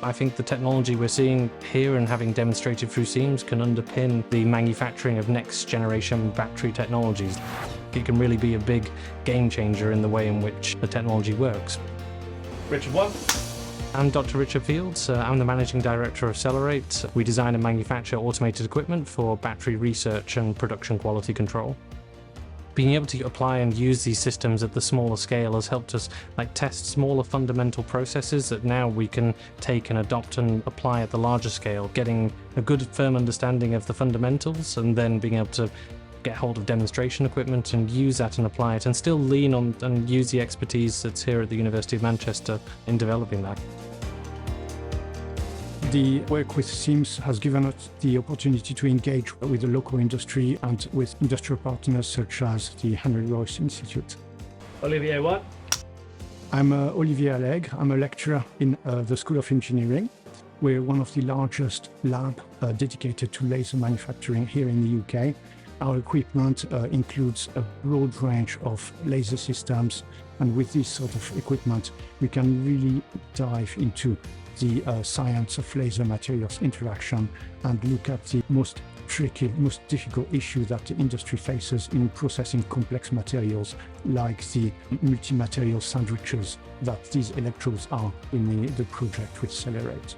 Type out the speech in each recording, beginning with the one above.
I think the technology we're seeing here and having demonstrated through CEAMS can underpin the manufacturing of next generation battery technologies. It can really be a big game changer in the way in which the technology works. Richard One. I'm Dr. Richard Fields. I'm the Managing Director of Cellerate. We design and manufacture automated equipment for battery research and production quality control. Being able to apply and use these systems at the smaller scale has helped us test smaller fundamental processes that now we can take and adopt and apply at the larger scale, getting a good firm understanding of the fundamentals and then being able to get hold of demonstration equipment and use that and apply it, and still lean on and use the expertise that's here at the University of Manchester in developing that. The work with CEAMS has given us the opportunity to engage with the local industry and with industrial partners such as the Royce Institute. Olivier One. I'm Olivier Allegre. I'm a lecturer in the School of Engineering. We're one of the largest labs dedicated to laser manufacturing here in the UK. Our equipment includes a broad range of laser systems, and with this sort of equipment we can really dive into the science of laser materials interaction and look at the most tricky, most difficult issue that the industry faces in processing complex materials like the multi-material sandwiches that these electrodes are in the project with Cellerate.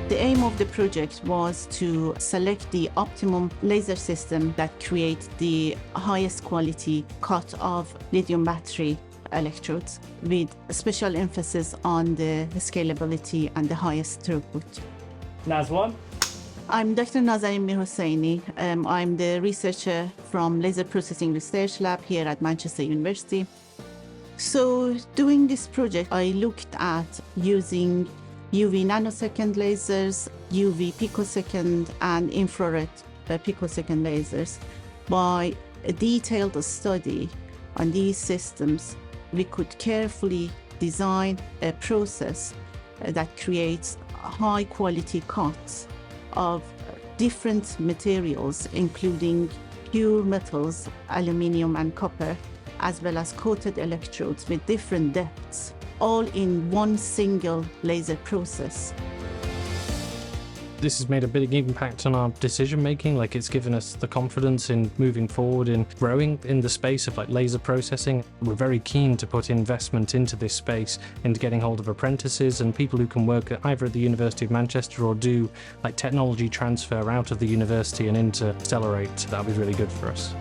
The aim of the project was to select the optimum laser system that creates the highest quality cut of lithium battery electrodes with a special emphasis on the scalability and the highest throughput. Naz One. I'm Dr. Nazanin Mirhosseini. I'm the researcher from Laser Processing Research Lab here at Manchester University. So doing this project, I looked at using UV nanosecond lasers, UV picosecond and infrared picosecond lasers. By a detailed study on these systems, we could carefully design a process that creates high quality cuts of different materials, including pure metals, aluminium and copper, as well as coated electrodes with different depths, all in one single laser process. This has made a big impact on our decision making. It's given us the confidence in moving forward in growing in the space of laser processing. We're very keen to put investment into this space, into getting hold of apprentices and people who can work either at the University of Manchester or do technology transfer out of the university and into Cellerate. That would be really good for us.